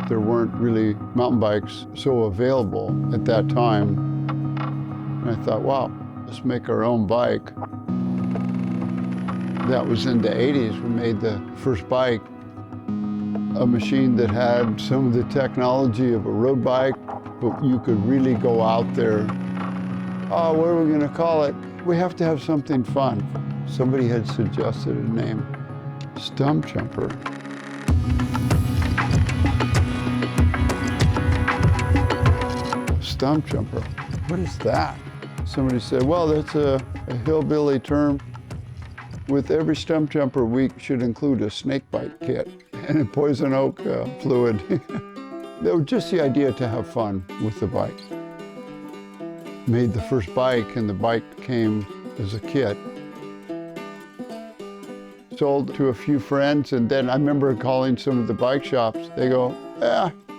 There weren't really mountain bikes so available at that time. And I thought, wow, let's make our own bike. That was in the 80s. We made the first bike, a machine that had some of the technology of a road bike, but you could really go out there. Oh, what are we going to call it? We have to have something fun. Somebody had suggested a name, Stumpjumper. Stumpjumper, what is that? Somebody said, well, that's a hillbilly term. With every Stumpjumper, we should include a snake bite kit and a poison oak fluid. That was just the idea to have fun with the bike. Made the first bike, and the bike came as a kit. Sold to a few friends, and then I remember calling some of the bike shops. They go,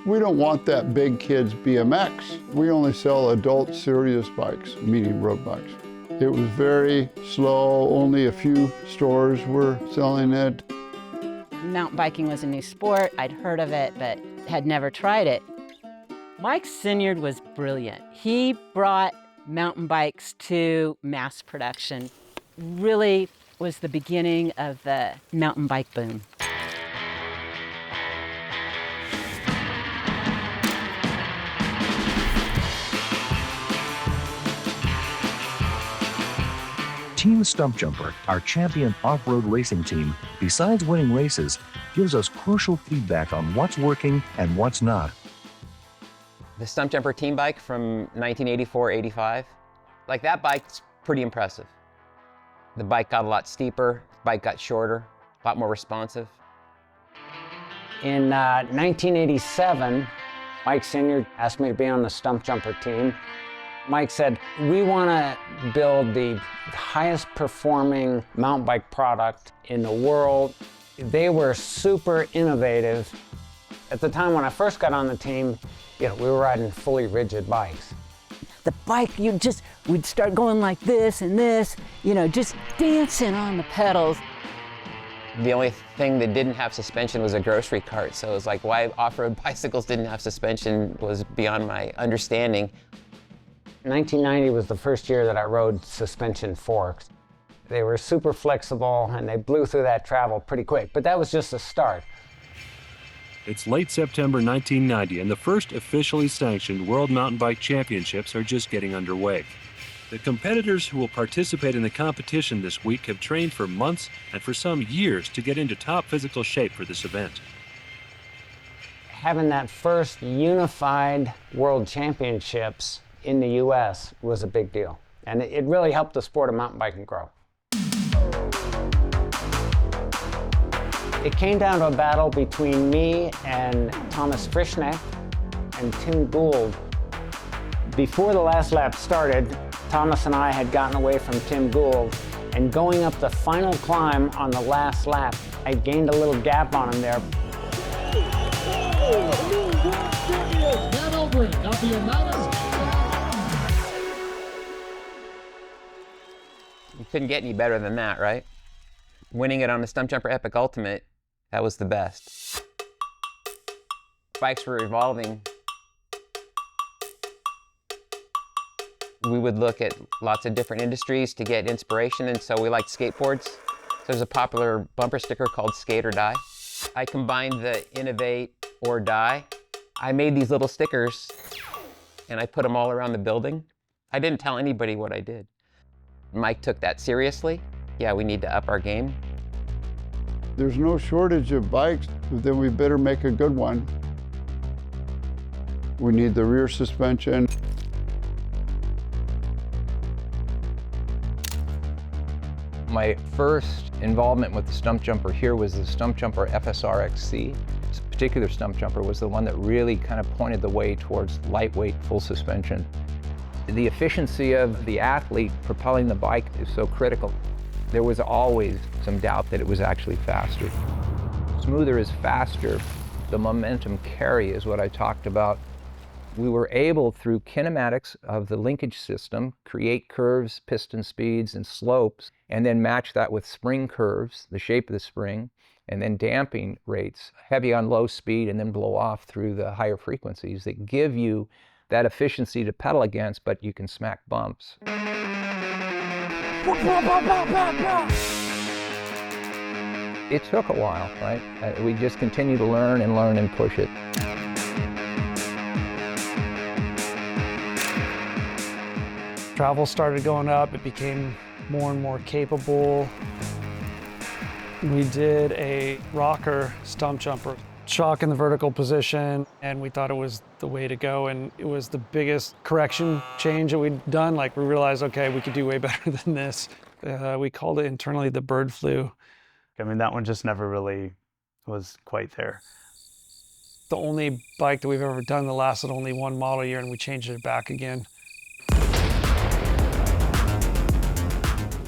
we don't want that big kid's BMX. We only sell adult serious bikes, meaning road bikes. It was very slow. Only a few stores were selling it. Mountain biking was a new sport. I'd heard of it, but had never tried it. Mike Sinyard was brilliant. He brought mountain bikes to mass production. Really was the beginning of the mountain bike boom. Team Stumpjumper, our champion off-road racing team, besides winning races, gives us crucial feedback on what's working and what's not. The Stumpjumper team bike from 1984-85, like that bike's pretty impressive. The bike got a lot steeper, the bike got shorter, a lot more responsive. In 1987, Mike Sinyard asked me to be on the Stumpjumper team. Mike said, we want to build the highest performing mountain bike product in the world. They were super innovative. At the time when I first got on the team, we were riding fully rigid bikes. The bike, we'd start going like this and this, just dancing on the pedals. The only thing that didn't have suspension was a grocery cart, so it was like why off-road bicycles didn't have suspension was beyond my understanding. 1990 was the first year that I rode suspension forks. They were super flexible and they blew through that travel pretty quick, but that was just a start. It's late September 1990 and the first officially sanctioned World Mountain Bike Championships are just getting underway. The competitors who will participate in the competition this week have trained for months and for some years to get into top physical shape for this event. Having that first unified World Championships in the U.S. was a big deal. And it really helped the sport of mountain biking grow. It came down to a battle between me and Thomas Frischneck and Tim Gould. Before the last lap started, Thomas and I had gotten away from Tim Gould, and going up the final climb on the last lap, I gained a little gap on him there. You couldn't get any better than that, right? Winning it on the Stumpjumper Epic Ultimate, that was the best. Bikes were evolving. We would look at lots of different industries to get inspiration, and so we liked skateboards. So there's a popular bumper sticker called Skate or Die. I combined the innovate or die. I made these little stickers and I put them all around the building. I didn't tell anybody what I did. Mike took that seriously. Yeah, we need to up our game. There's no shortage of bikes, then we better make a good one. We need the rear suspension. My first involvement with the Stumpjumper here was the Stumpjumper FSR XC. This particular Stumpjumper was the one that really kind of pointed the way towards lightweight full suspension. The efficiency of the athlete propelling the bike is so critical. There was always some doubt that it was actually faster. Smoother is faster. The momentum carry is what I talked about. We were able, through kinematics of the linkage system, create curves, piston speeds, and slopes, and then match that with spring curves, the shape of the spring, and then damping rates, heavy on low speed and then blow off through the higher frequencies that give you that efficiency to pedal against, but you can smack bumps. It took a while, right? We just continue to learn and push it. Travel started going up, it became more and more capable. We did a rocker stump jumper, shock in the vertical position, and we thought it was the way to go, and it was the biggest correction change that we'd done. Like, we realized, okay, we could do way better than this. We called it internally the bird flu. I mean, that one just never really was quite there. The only bike that we've ever done that lasted only one model year, and we changed it back again.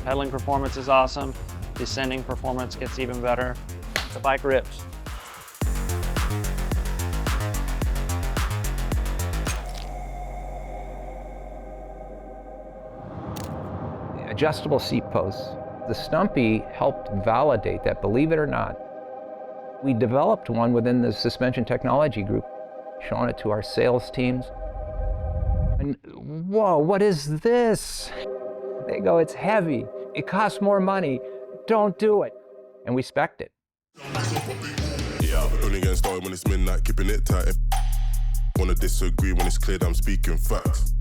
Pedaling performance is awesome. Descending performance gets even better. The bike rips. Adjustable seat posts. The Stumpy helped validate that, believe it or not. We developed one within the suspension technology group, showing it to our sales teams. And whoa, what is this? They go, it's heavy, it costs more money, don't do it. And we spec'd it. Yeah, only getting started when it's midnight, keeping it tight. Wanna disagree when it's clear that I'm speaking facts.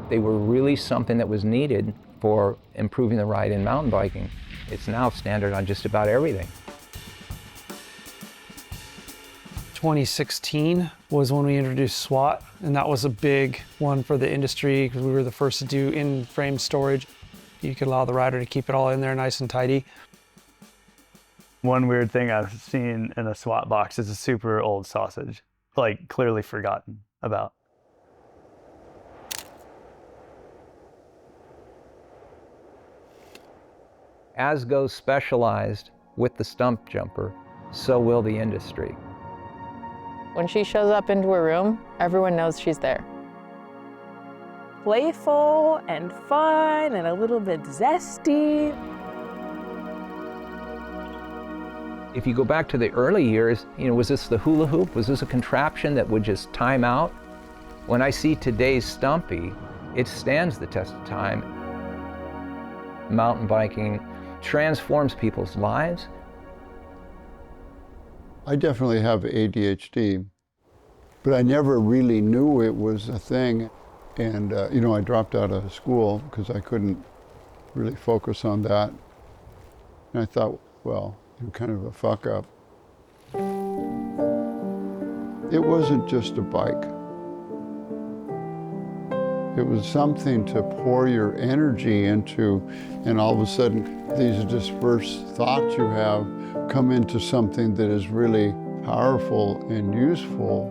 They were really something that was needed for improving the ride in mountain biking. It's now standard on just about everything. 2016 was when we introduced SWAT, and that was a big one for the industry because we were the first to do in-frame storage. You could allow the rider to keep it all in there nice and tidy. One weird thing I've seen in a SWAT box is a super old sausage, like clearly forgotten about. As goes specialized with the stump jumper, so will the industry. When she shows up into a room, everyone knows she's there. Playful and fun and a little bit zesty. If you go back to the early years, was this the hula hoop? Was this a contraption that would just time out? When I see today's Stumpy, it stands the test of time. Mountain biking transforms people's lives. I definitely have ADHD, but I never really knew it was a thing. And, I dropped out of school because I couldn't really focus on that. And I thought, well, I'm kind of a fuck up. It wasn't just a bike. It was something to pour your energy into, and all of a sudden, these dispersed thoughts you have come into something that is really powerful and useful.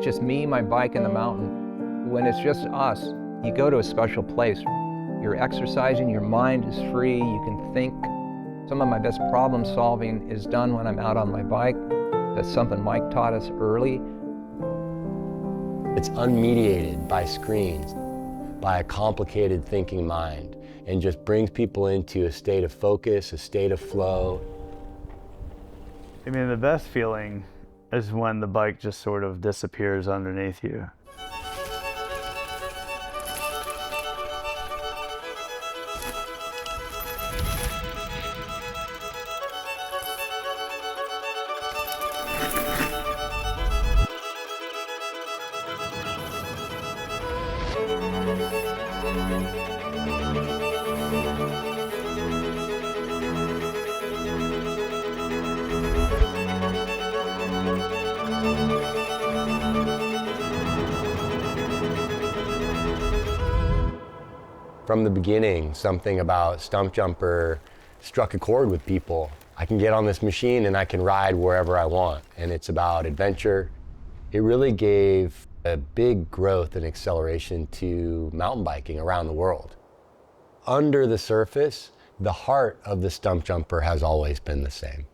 Just me, my bike, and the mountain. When it's just us, you go to a special place. You're exercising, your mind is free, you can think. Some of my best problem solving is done when I'm out on my bike. That's something Mike taught us early. It's unmediated by screens, by a complicated thinking mind, and just brings people into a state of focus, a state of flow. I mean, the best feeling is when the bike just sort of disappears underneath you. From the beginning, something about Stump Jumper struck a chord with people. I can get on this machine and I can ride wherever I want, and it's about adventure. It really gave a big growth and acceleration to mountain biking around the world. Under the surface, the heart of the Stump Jumper has always been the same.